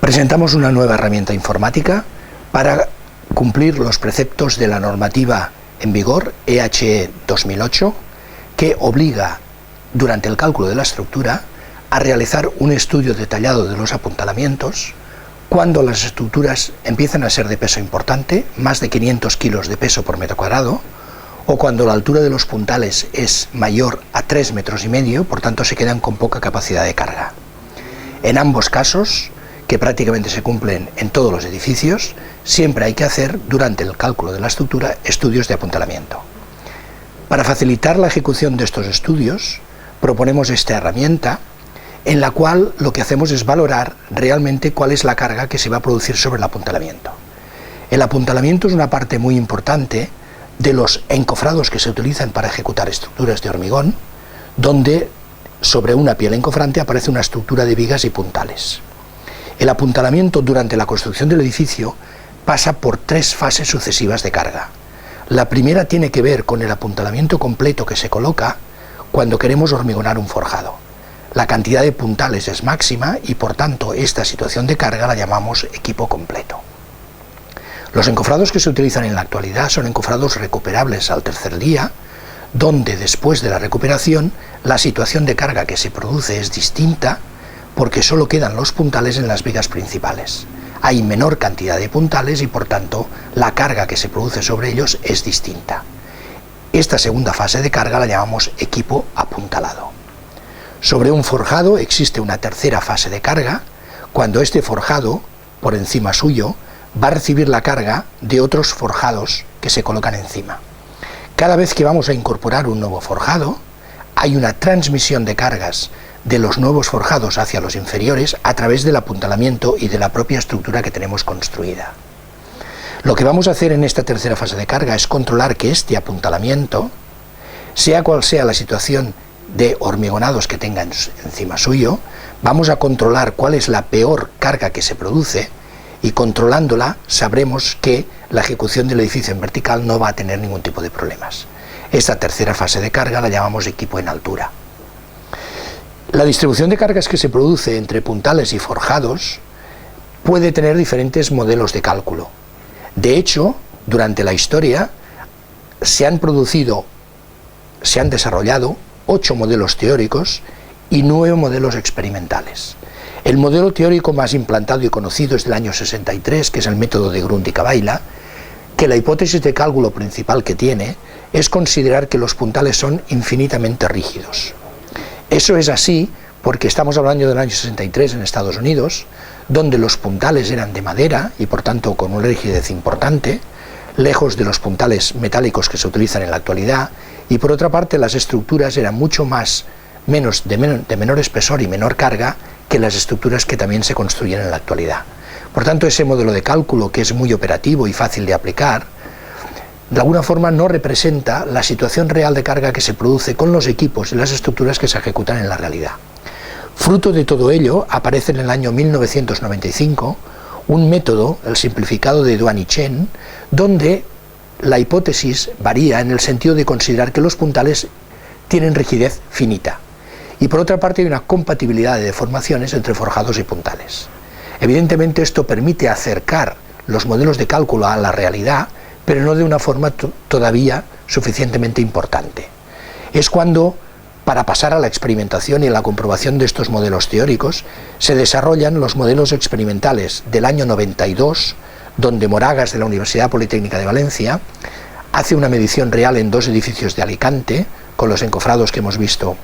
Presentamos una nueva herramienta informática para cumplir los preceptos de la normativa en vigor EHE 2008, que obliga, durante el cálculo de la estructura, a realizar un estudio detallado de los apuntalamientos cuando las estructuras empiezan a ser de peso importante, más de 500 kilos de peso por metro cuadrado, o cuando la altura de los puntales es mayor a 3,5 metros, por tanto se quedan con poca capacidad de carga. En ambos casos, que prácticamente se cumplen en todos los edificios, siempre hay que hacer, durante el cálculo de la estructura, estudios de apuntalamiento. Para facilitar la ejecución de estos estudios, proponemos esta herramienta, en la cual lo que hacemos es valorar realmente cuál es la carga que se va a producir sobre el apuntalamiento. El apuntalamiento es una parte muy importante de los encofrados que se utilizan para ejecutar estructuras de hormigón, donde sobre una piel encofrante aparece una estructura de vigas y puntales. El apuntalamiento durante la construcción del edificio pasa por 3 fases sucesivas de carga. La primera tiene que ver con el apuntalamiento completo que se coloca cuando queremos hormigonar un forjado. La cantidad de puntales es máxima y por tanto esta situación de carga la llamamos equipo completo. Los encofrados que se utilizan en la actualidad son encofrados recuperables al tercer día, donde después de la recuperación la situación de carga que se produce es distinta porque solo quedan los puntales en las vigas principales. Hay menor cantidad de puntales y por tanto la carga que se produce sobre ellos es distinta. Esta segunda fase de carga la llamamos equipo apuntalado. Sobre un forjado existe una tercera fase de carga, cuando este forjado, por encima suyo, va a recibir la carga de otros forjados que se colocan encima. Cada vez que vamos a incorporar un nuevo forjado, hay una transmisión de cargas de los nuevos forjados hacia los inferiores a través del apuntalamiento y de la propia estructura que tenemos construida. Lo que vamos a hacer en esta tercera fase de carga es controlar que este apuntalamiento, sea cual sea la situación de hormigonados que tengan encima suyo, vamos a controlar cuál es la peor carga que se produce y controlándola sabremos que la ejecución del edificio en vertical no va a tener ningún tipo de problemas. Esta tercera fase de carga la llamamos equipo en altura. La distribución de cargas que se produce entre puntales y forjados puede tener diferentes modelos de cálculo. De hecho, durante la historia se han desarrollado 8 modelos teóricos y 9 modelos experimentales. El modelo teórico más implantado y conocido es del año 63, que es el método de Grund-Cavailla, que la hipótesis de cálculo principal que tiene es considerar que los puntales son infinitamente rígidos. Eso es así porque estamos hablando del año 63 en Estados Unidos, donde los puntales eran de madera y por tanto con una rigidez importante, lejos de los puntales metálicos que se utilizan en la actualidad, y por otra parte las estructuras eran mucho de menor espesor y menor carga que las estructuras que también se construyen en la actualidad. Por tanto, ese modelo de cálculo, que es muy operativo y fácil de aplicar, de alguna forma no representa la situación real de carga que se produce con los equipos y las estructuras que se ejecutan en la realidad. Fruto de todo ello, aparece en el año 1995 un método, el simplificado de Duan y Chen, donde la hipótesis varía en el sentido de considerar que los puntales tienen rigidez finita. Y por otra parte hay una compatibilidad de deformaciones entre forjados y puntales. Evidentemente esto permite acercar los modelos de cálculo a la realidad, pero no de una forma todavía suficientemente importante. Es cuando, para pasar a la experimentación y a la comprobación de estos modelos teóricos, se desarrollan los modelos experimentales del año 92, donde Moragas, de la Universidad Politécnica de Valencia, hace una medición real en 2 edificios de Alicante, con los encofrados que hemos visto,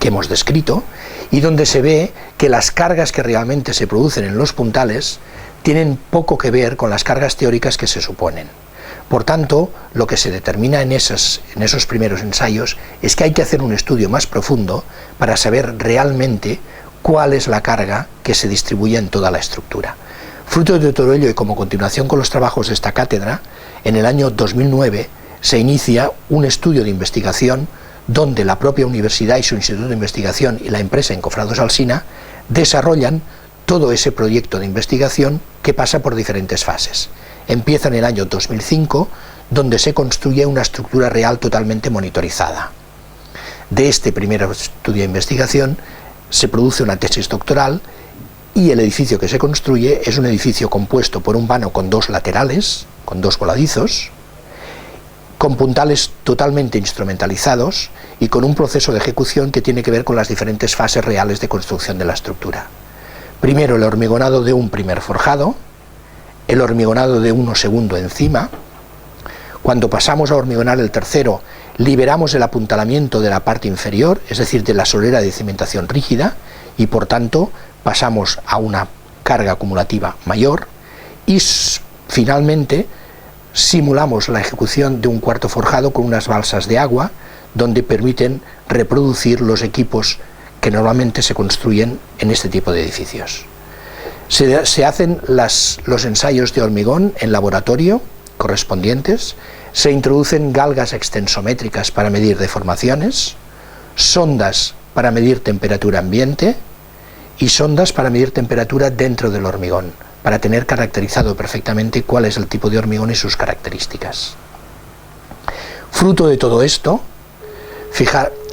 que hemos descrito, y donde se ve que las cargas que realmente se producen en los puntales tienen poco que ver con las cargas teóricas que se suponen. Por tanto, lo que se determina en esos primeros ensayos es que hay que hacer un estudio más profundo para saber realmente cuál es la carga que se distribuye en toda la estructura. Fruto de todo ello y como continuación con los trabajos de esta cátedra, en el año 2009 se inicia un estudio de investigación donde la propia universidad y su instituto de investigación y la empresa Encofrados Alsina desarrollan todo ese proyecto de investigación que pasa por diferentes fases. Empieza en el año 2005, donde se construye una estructura real totalmente monitorizada. De este primer estudio de investigación se produce una tesis doctoral y el edificio que se construye es un edificio compuesto por un vano con dos laterales, con dos voladizos, con puntales totalmente instrumentalizados y con un proceso de ejecución que tiene que ver con las diferentes fases reales de construcción de la estructura. Primero el hormigonado de un primer forjado, el hormigonado de uno segundo encima. Cuando pasamos a hormigonar el tercero, liberamos el apuntalamiento de la parte inferior, es decir, de la solera de cimentación rígida, y por tanto pasamos a una carga acumulativa mayor, y finalmente simulamos la ejecución de un cuarto forjado con unas balsas de agua, donde permiten reproducir los equipos que normalmente se construyen en este tipo de edificios. Se hacen los ensayos de hormigón en laboratorio correspondientes, se introducen galgas extensométricas para medir deformaciones, sondas para medir temperatura ambiente y sondas para medir temperatura dentro del hormigón, para tener caracterizado perfectamente cuál es el tipo de hormigón y sus características. Fruto de todo esto,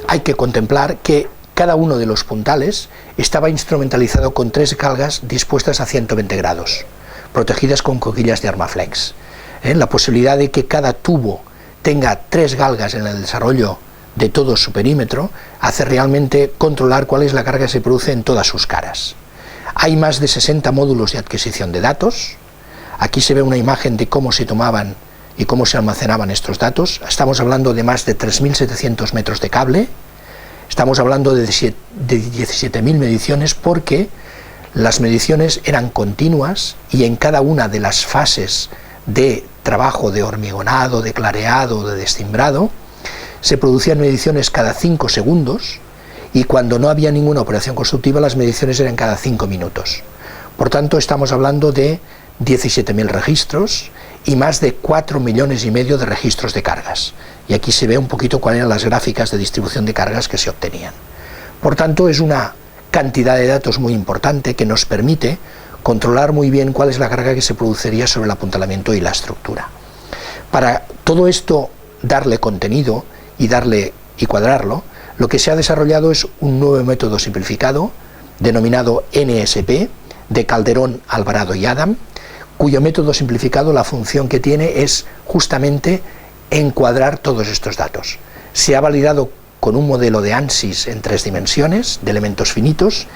hay que contemplar que cada uno de los puntales estaba instrumentalizado con 3 galgas dispuestas a 120 grados, protegidas con coquillas de Armaflex. La posibilidad de que cada tubo tenga 3 galgas en el desarrollo de todo su perímetro hace realmente controlar cuál es la carga que se produce en todas sus caras. Hay más de 60 módulos de adquisición de datos. Aquí se ve una imagen de cómo se tomaban y cómo se almacenaban estos datos. Estamos hablando de más de 3.700 metros de cable. Estamos hablando de 17.000 mediciones, porque las mediciones eran continuas y en cada una de las fases de trabajo de hormigonado, de clareado, de descimbrado, se producían mediciones cada 5 segundos, y cuando no había ninguna operación constructiva las mediciones eran cada 5 minutos. Por tanto, estamos hablando de 17.000 registros y más de 4,5 millones de registros de cargas. Y aquí se ve un poquito cuáles eran las gráficas de distribución de cargas que se obtenían. Por tanto, es una cantidad de datos muy importante que nos permite controlar muy bien cuál es la carga que se produciría sobre el apuntalamiento y la estructura. Para todo esto darle contenido y cuadrarlo, lo que se ha desarrollado es un nuevo método simplificado denominado NSP, de Calderón, Alvarado y Adam, cuyo método simplificado, la función que tiene es justamente encuadrar todos estos datos. Se ha validado con un modelo de ANSYS en 3 dimensiones, de elementos finitos,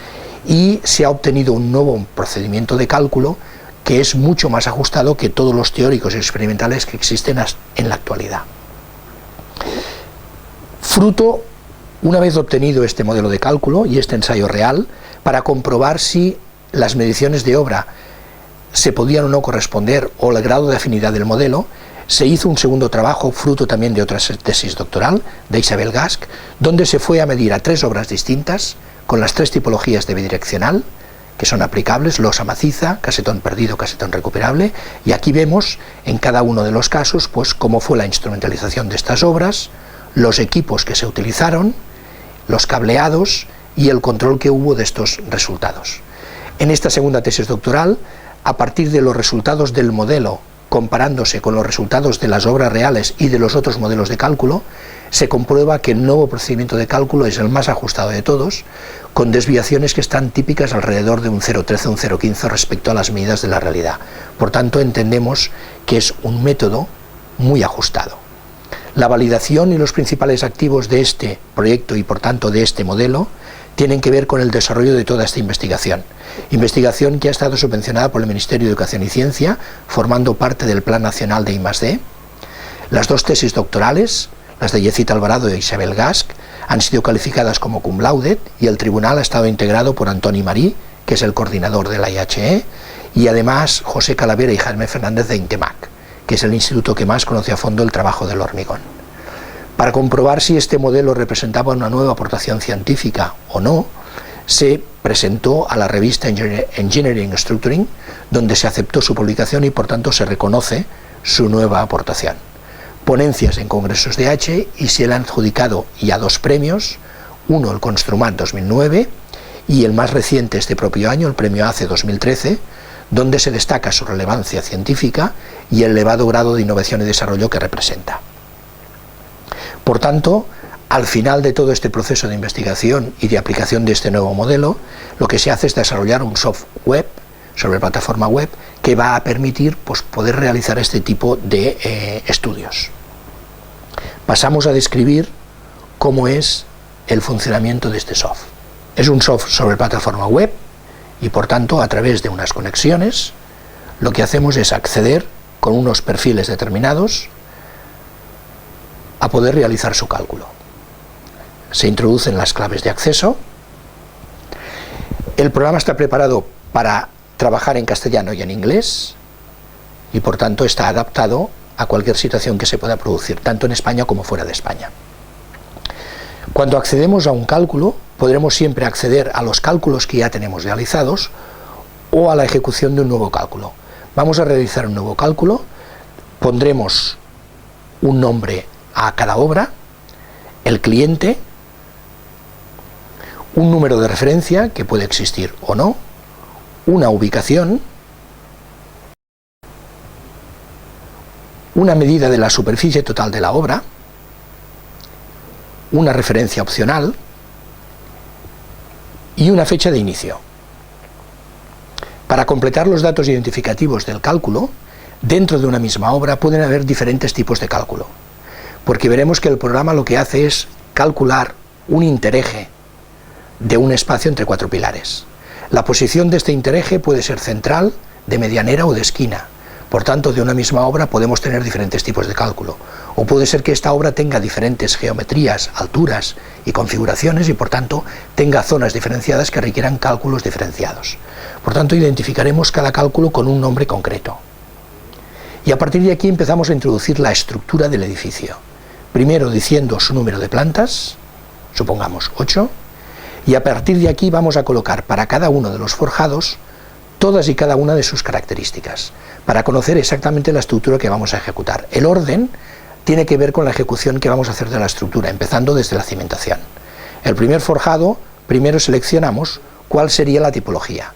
y se ha obtenido un nuevo procedimiento de cálculo que es mucho más ajustado que todos los teóricos y experimentales que existen en la actualidad. Fruto, una vez obtenido este modelo de cálculo y este ensayo real, para comprobar si las mediciones de obra se podían o no corresponder, o el grado de afinidad del modelo, se hizo un segundo trabajo, fruto también de otra tesis doctoral de Isabel Gask, donde se fue a medir a 3 obras distintas, con las 3 tipologías de bidireccional que son aplicables: losa maciza, casetón perdido, casetón recuperable, y aquí vemos en cada uno de los casos pues cómo fue la instrumentalización de estas obras, los equipos que se utilizaron, los cableados y el control que hubo de estos resultados. En esta segunda tesis doctoral, a partir de los resultados del modelo, comparándose con los resultados de las obras reales y de los otros modelos de cálculo, se comprueba que el nuevo procedimiento de cálculo es el más ajustado de todos, con desviaciones que están típicas alrededor de un 0,13 o un 0,15 respecto a las medidas de la realidad. Por tanto, entendemos que es un método muy ajustado. La validación y los principales activos de este proyecto y por tanto de este modelo tienen que ver con el desarrollo de toda esta investigación que ha estado subvencionada por el Ministerio de Educación y Ciencia, formando parte del Plan Nacional de I+D. Las 2 tesis doctorales, las de Yecita Alvarado e Isabel Gask, han sido calificadas como cum laude, y el tribunal ha estado integrado por Antoni Marí, que es el coordinador de la IHE, y además José Calavera y Jaime Fernández de INTEMAC, que es el instituto que más conoce a fondo el trabajo del hormigón. Para comprobar si este modelo representaba una nueva aportación científica o no, se presentó a la revista Engineering Structuring, donde se aceptó su publicación y por tanto se reconoce su nueva aportación. Ponencias en congresos de H, y se le han adjudicado ya 2 premios, uno el Construmat 2009 y el más reciente este propio año, el premio ACE 2013, donde se destaca su relevancia científica y el elevado grado de innovación y desarrollo que representa. Por tanto, Al final de todo este proceso de investigación y de aplicación de este nuevo modelo, lo que se hace es desarrollar un software web sobre plataforma web que va a permitir pues, poder realizar este tipo de estudios. Pasamos a describir cómo es el funcionamiento de este software. Es un software sobre plataforma web y por tanto a través de unas conexiones lo que hacemos es acceder con unos perfiles determinados a poder realizar su cálculo. Se introducen las claves de acceso. El programa está preparado para trabajar en castellano y en inglés y por tanto está adaptado a cualquier situación que se pueda producir, tanto en España como fuera de España. Cuando accedemos a un cálculo, podremos siempre acceder a los cálculos que ya tenemos realizados o a la ejecución de un nuevo cálculo. Vamos a realizar un nuevo cálculo, pondremos un nombre a cada obra, el cliente, un número de referencia que puede existir o no, una ubicación, una medida de la superficie total de la obra, una referencia opcional y una fecha de inicio. Para completar los datos identificativos del cálculo, dentro de una misma obra pueden haber diferentes tipos de cálculo, porque veremos que el programa lo que hace es calcular un intereje de un espacio entre cuatro pilares. La posición de este intereje puede ser central, de medianera o de esquina. Por tanto, de una misma obra podemos tener diferentes tipos de cálculo. O puede ser que esta obra tenga diferentes geometrías, alturas y configuraciones y por tanto tenga zonas diferenciadas que requieran cálculos diferenciados. Por tanto, identificaremos cada cálculo con un nombre concreto. Y a partir de aquí empezamos a introducir la estructura del edificio. Primero diciendo su número de plantas, supongamos 8, y a partir de aquí vamos a colocar para cada uno de los forjados todas y cada una de sus características, para conocer exactamente la estructura que vamos a ejecutar. El orden tiene que ver con la ejecución que vamos a hacer de la estructura, empezando desde la cimentación. El primer forjado, primero seleccionamos cuál sería la tipología.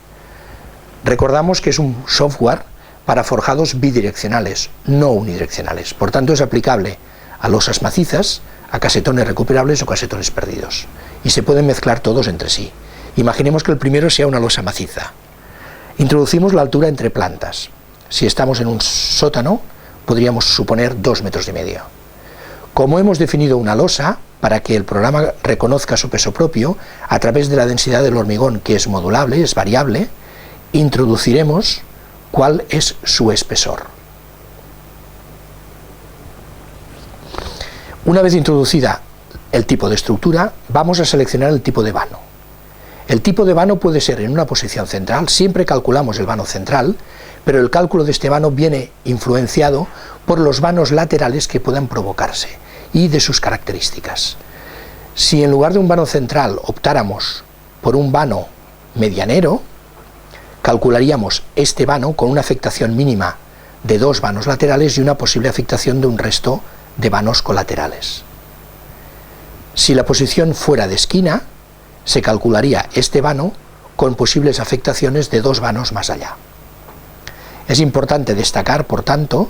Recordamos que es un software para forjados bidireccionales, no unidireccionales. Por tanto, es aplicable a losas macizas, a casetones recuperables o casetones perdidos. Y se pueden mezclar todos entre sí. Imaginemos que el primero sea una losa maciza. Introducimos la altura entre plantas. Si estamos en un sótano, podríamos suponer 2,5 metros. Como hemos definido una losa, para que el programa reconozca su peso propio, a través de la densidad del hormigón, que es modulable, es variable, introduciremos cuál es su espesor. Una vez introducida el tipo de estructura, vamos a seleccionar el tipo de vano. El tipo de vano puede ser en una posición central, siempre calculamos el vano central, pero el cálculo de este vano viene influenciado por los vanos laterales que puedan provocarse y de sus características. Si en lugar de un vano central optáramos por un vano medianero, calcularíamos este vano con una afectación mínima de 2 vanos laterales y una posible afectación de un resto de vanos colaterales. Si la posición fuera de esquina, se calcularía este vano con posibles afectaciones de 2 vanos más allá. Es importante destacar, por tanto,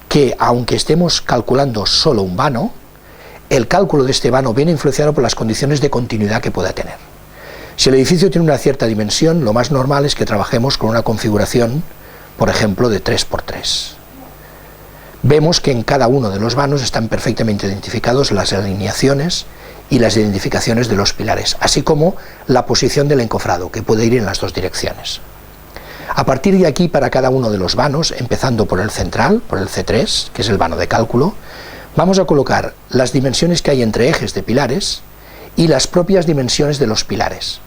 que aunque estemos calculando solo un vano, el cálculo de este vano viene influenciado por las condiciones de continuidad que pueda tener. Si el edificio tiene una cierta dimensión, lo más normal es que trabajemos con una configuración, por ejemplo, de 3×3. Vemos que en cada uno de los vanos están perfectamente identificados las alineaciones y las identificaciones de los pilares, así como la posición del encofrado, que puede ir en las 2 direcciones. A partir de aquí, para cada uno de los vanos, empezando por el central, por el C3, que es el vano de cálculo, vamos a colocar las dimensiones que hay entre ejes de pilares y las propias dimensiones de los pilares.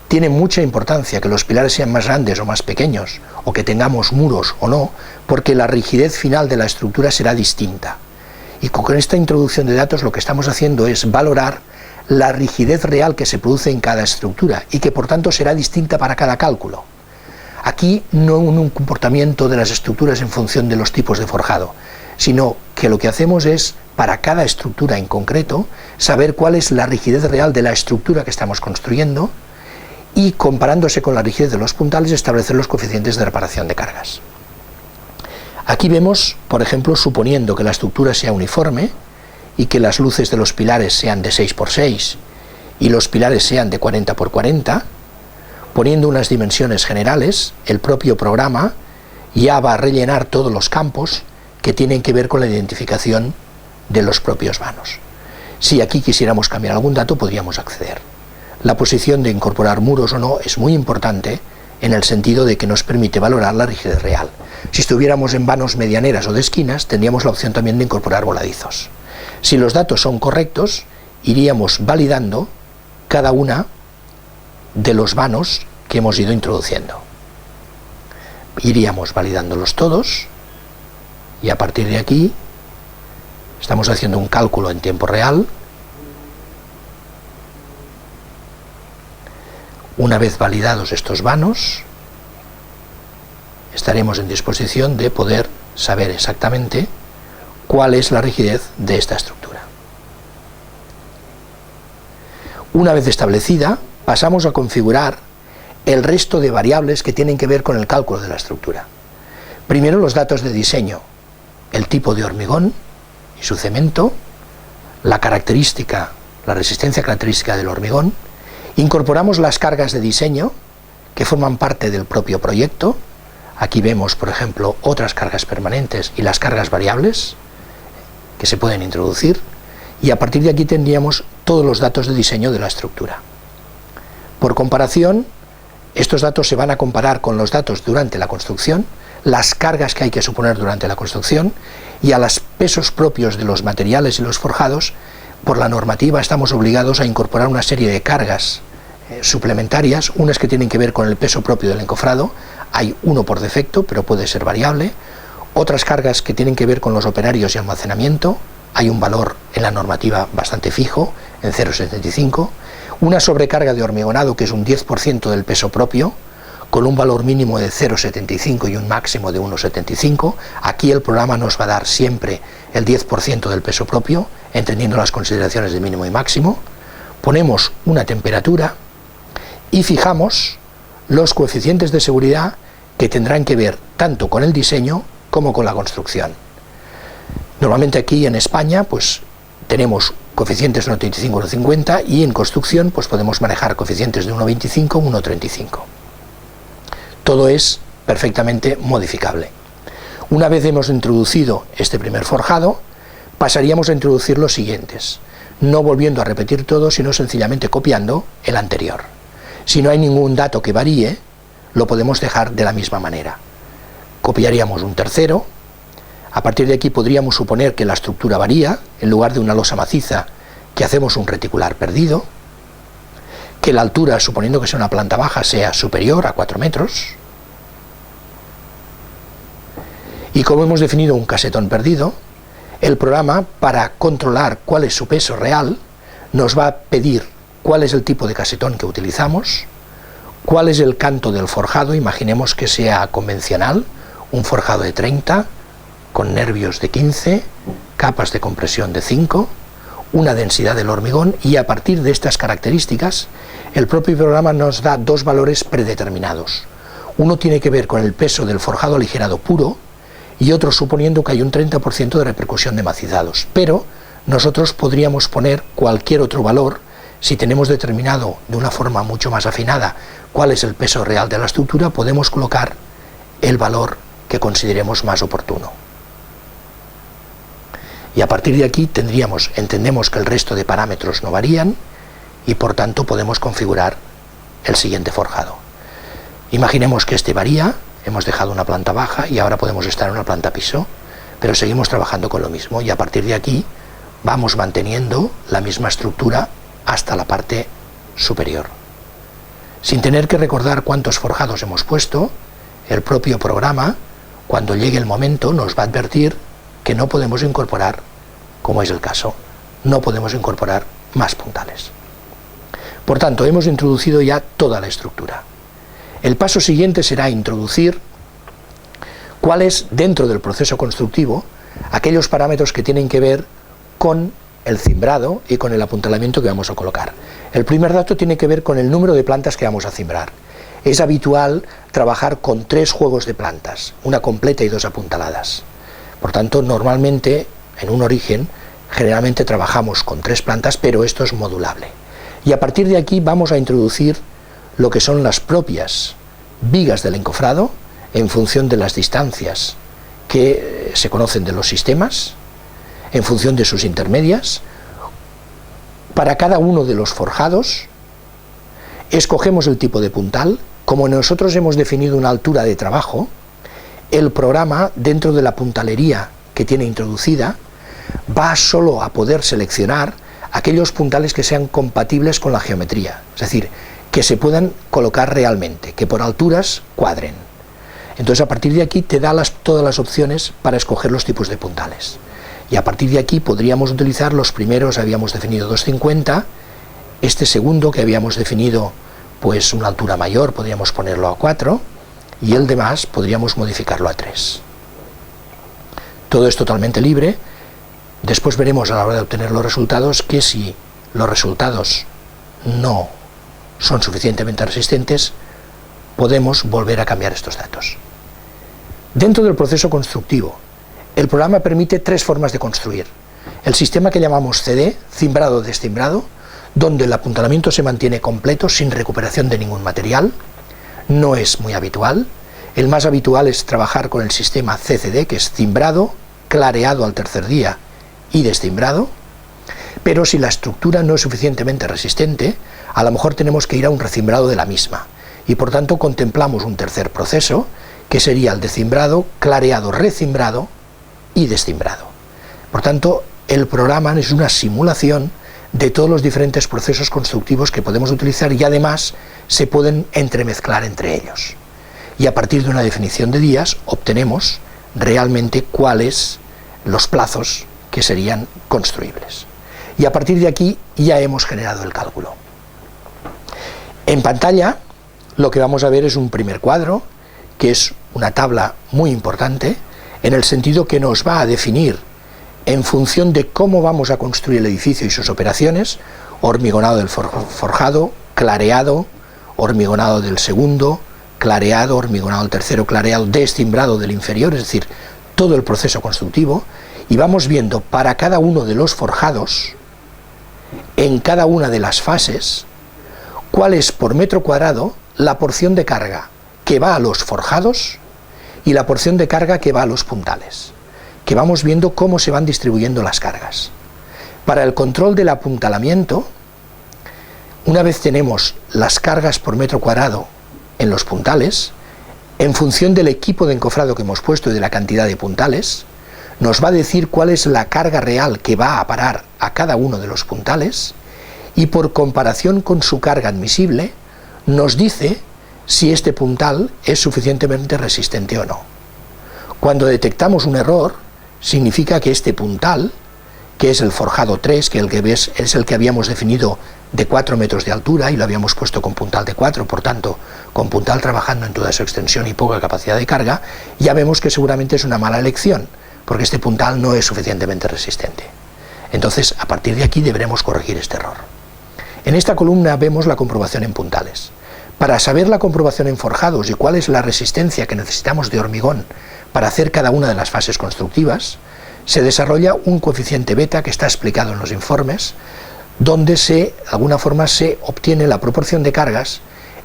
Tiene mucha importancia que los pilares sean más grandes o más pequeños, o que tengamos muros o no, porque la rigidez final de la estructura será distinta. Y con esta introducción de datos lo que estamos haciendo es valorar la rigidez real que se produce en cada estructura y que por tanto será distinta para cada cálculo. Aquí no un comportamiento de las estructuras en función de los tipos de forjado, sino que lo que hacemos es, para cada estructura en concreto, saber cuál es la rigidez real de la estructura que estamos construyendo y, comparándose con la rigidez de los puntales, establecer los coeficientes de reparación de cargas. Aquí vemos, por ejemplo, suponiendo que la estructura sea uniforme y que las luces de los pilares sean de 6×6 y los pilares sean de 40×40, poniendo unas dimensiones generales, el propio programa ya va a rellenar todos los campos que tienen que ver con la identificación de los propios vanos. Si aquí quisiéramos cambiar algún dato, podríamos acceder. La posición de incorporar muros o no es muy importante en el sentido de que nos permite valorar la rigidez real. Si estuviéramos en vanos medianeras o de esquinas, tendríamos la opción también de incorporar voladizos. Si los datos son correctos, iríamos validando cada una de los vanos que hemos ido introduciendo. Iríamos validándolos todos y a partir de aquí estamos haciendo un cálculo en tiempo real. Una vez validados estos vanos, estaremos en disposición de poder saber exactamente cuál es la rigidez de esta estructura. Una vez establecida, pasamos a configurar el resto de variables que tienen que ver con el cálculo de la estructura. Primero los datos de diseño, el tipo de hormigón y su cemento, la característica, la resistencia característica del hormigón. Incorporamos las cargas de diseño que forman parte del propio proyecto. Aquí vemos, por ejemplo, otras cargas permanentes y las cargas variables que se pueden introducir, y a partir de aquí tendríamos todos los datos de diseño de la estructura. Por comparación, estos datos se van a comparar con los datos durante la construcción, las cargas que hay que suponer durante la construcción, y a los pesos propios de los materiales y los forjados. Por la normativa estamos obligados a incorporar una serie de cargas suplementarias, unas que tienen que ver con el peso propio del encofrado, hay uno por defecto, pero puede ser variable, otras cargas que tienen que ver con los operarios y almacenamiento, hay un valor en la normativa bastante fijo, en 0,75, una sobrecarga de hormigonado que es un 10% del peso propio, con un valor mínimo de 0,75 y un máximo de 1,75, aquí el programa nos va a dar siempre el 10% del peso propio, entendiendo las consideraciones de mínimo y máximo. Ponemos una temperatura y fijamos los coeficientes de seguridad que tendrán que ver tanto con el diseño como con la construcción. Normalmente aquí en España pues tenemos coeficientes 1,35, 1,50 y en construcción pues podemos manejar coeficientes de 1,25, 1,35. Todo es perfectamente modificable. Una vez hemos introducido este primer forjado, pasaríamos a introducir los siguientes, no volviendo a repetir todo, sino sencillamente copiando el anterior. Si no hay ningún dato que varíe, lo podemos dejar de la misma manera. Copiaríamos un tercero, a partir de aquí podríamos suponer que la estructura varía, en lugar de una losa maciza, que hacemos un reticular perdido, que la altura, suponiendo que sea una planta baja, sea superior a 4 metros, y como hemos definido un casetón perdido, el programa, para controlar cuál es su peso real, nos va a pedir cuál es el tipo de casetón que utilizamos, cuál es el canto del forjado, imaginemos que sea convencional, un forjado de 30, con nervios de 15, capas de compresión de 5, una densidad del hormigón, y a partir de estas características, el propio programa nos da dos valores predeterminados. Uno tiene que ver con el peso del forjado aligerado puro, y otro suponiendo que hay un 30% de repercusión de macizados, pero nosotros podríamos poner cualquier otro valor si tenemos determinado de una forma mucho más afinada cuál es el peso real de la estructura, podemos colocar el valor que consideremos más oportuno. Y a partir de aquí entendemos que el resto de parámetros no varían y por tanto podemos configurar el siguiente forjado. Imaginemos que este varía, hemos dejado una planta baja y ahora podemos estar en una planta piso, pero seguimos trabajando con lo mismo y a partir de aquí vamos manteniendo la misma estructura hasta la parte superior. Sin tener que recordar cuántos forjados hemos puesto, el propio programa, cuando llegue el momento, nos va a advertir que no podemos incorporar, como es el caso, no podemos incorporar más puntales. Por tanto, hemos introducido ya toda la estructura. El paso siguiente será introducir cuáles, dentro del proceso constructivo, aquellos parámetros que tienen que ver con el cimbrado y con el apuntalamiento que vamos a colocar. El primer dato tiene que ver con el número de plantas que vamos a cimbrar. Es habitual trabajar con 3 juegos de plantas, una completa y 2 apuntaladas. Por tanto, normalmente, en un origen, Generalmente trabajamos con 3 plantas, pero esto es modulable. Y a partir de aquí vamos a introducir lo que son las propias vigas del encofrado en función de las distancias que se conocen de los sistemas, en función de sus intermedias. Para cada uno de los forjados escogemos el tipo de puntal. Como nosotros hemos definido una altura de trabajo, el programa, dentro de la puntalería que tiene introducida, va solo a poder seleccionar aquellos puntales que sean compatibles con la geometría, es decir, que se puedan colocar realmente, que por alturas cuadren. Entonces a partir de aquí te da todas las opciones para escoger los tipos de puntales. Y a partir de aquí podríamos utilizar los primeros, habíamos definido 2,50, este segundo que habíamos definido pues una altura mayor, podríamos ponerlo a 4, y el demás podríamos modificarlo a 3. Todo es totalmente libre. Después veremos a la hora de obtener los resultados que si los resultados no son suficientemente resistentes, podemos volver a cambiar estos datos. Dentro del proceso constructivo, el programa permite 3 formas de construir. El sistema que llamamos CD, cimbrado-descimbrado, donde el apuntalamiento se mantiene completo sin recuperación de ningún material, no es muy habitual. El más habitual es trabajar con el sistema CCD, que es cimbrado, clareado al tercer día y descimbrado, pero si la estructura no es suficientemente resistente, a lo mejor tenemos que ir a un recimbrado de la misma, y por tanto contemplamos un tercer proceso, que sería el decimbrado, clareado, recimbrado y descimbrado. Por tanto, el programa es una simulación de todos los diferentes procesos constructivos que podemos utilizar y además se pueden entremezclar entre ellos. Y a partir de una definición de días obtenemos realmente cuáles los plazos que serían construibles. Y a partir de aquí ya hemos generado el cálculo. En pantalla lo que vamos a ver es un primer cuadro, que es una tabla muy importante, en el sentido que nos va a definir, en función de cómo vamos a construir el edificio y sus operaciones, hormigonado del forjado, clareado, hormigonado del segundo, clareado, hormigonado del tercero, clareado, descimbrado del inferior, es decir, todo el proceso constructivo, y vamos viendo para cada uno de los forjados, en cada una de las fases, cuál es por metro cuadrado la porción de carga que va a los forjados y la porción de carga que va a los puntales, que vamos viendo cómo se van distribuyendo las cargas. Para el control del apuntalamiento, una vez tenemos las cargas por metro cuadrado en los puntales, en función del equipo de encofrado que hemos puesto y de la cantidad de puntales, nos va a decir cuál es la carga real que va a parar a cada uno de los puntales y por comparación con su carga admisible nos dice si este puntal es suficientemente resistente o no. Cuando detectamos un error, significa que este puntal, que es el forjado 3, que es el que habíamos definido de 4 metros de altura y lo habíamos puesto con puntal de 4, por tanto, con puntal trabajando en toda su extensión y poca capacidad de carga, ya vemos que seguramente es una mala elección, porque este puntal no es suficientemente resistente. Entonces, a partir de aquí deberemos corregir este error. En esta columna vemos la comprobación en puntales. Para saber la comprobación en forjados y cuál es la resistencia que necesitamos de hormigón para hacer cada una de las fases constructivas, se desarrolla un coeficiente beta que está explicado en los informes, donde de alguna forma se obtiene la proporción de cargas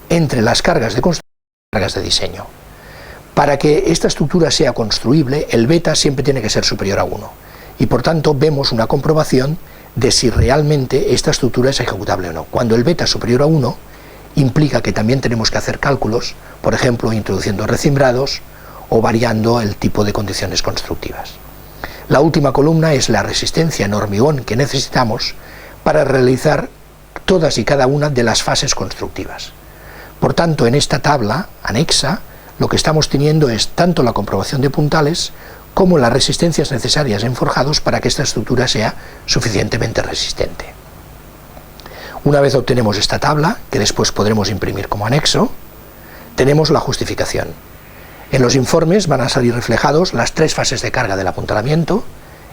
entre las cargas de construcción y las cargas de diseño. Para que esta estructura sea construible, el beta siempre tiene que ser superior a 1, y por tanto vemos una comprobación de si realmente esta estructura es ejecutable o no. Cuando el beta es superior a 1, implica que también tenemos que hacer cálculos, por ejemplo, introduciendo recimbrados o variando el tipo de condiciones constructivas. La última columna es la resistencia en hormigón que necesitamos para realizar todas y cada una de las fases constructivas. Por tanto, en esta tabla anexa, lo que estamos teniendo es tanto la comprobación de puntales como las resistencias necesarias en forjados para que esta estructura sea suficientemente resistente. Una vez obtenemos esta tabla, que después podremos imprimir como anexo, tenemos la justificación. En los informes van a salir reflejados las 3 fases de carga del apuntalamiento: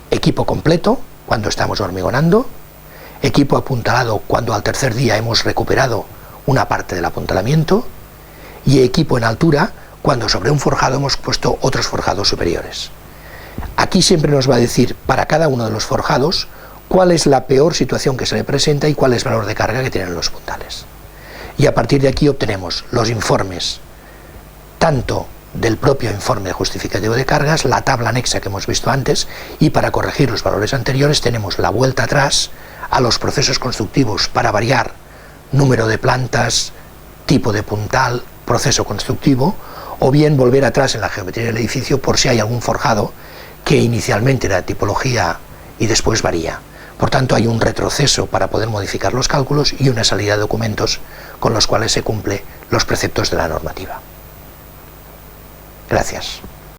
equipo completo, cuando estamos hormigonando; equipo apuntalado, cuando al tercer día hemos recuperado una parte del apuntalamiento; y equipo en altura, cuando sobre un forjado hemos puesto otros forjados superiores. Aquí siempre nos va a decir para cada uno de los forjados cuál es la peor situación que se le presenta y cuál es el valor de carga que tienen los puntales. Y a partir de aquí obtenemos los informes, tanto del propio informe justificativo de cargas, la tabla anexa que hemos visto antes, y para corregir los valores anteriores tenemos la vuelta atrás a los procesos constructivos para variar número de plantas, tipo de puntal, proceso constructivo, o bien volver atrás en la geometría del edificio por si hay algún forjado que inicialmente era de tipología y después varía. Por tanto, hay un retroceso para poder modificar los cálculos y una salida de documentos con los cuales se cumplen los preceptos de la normativa. Gracias.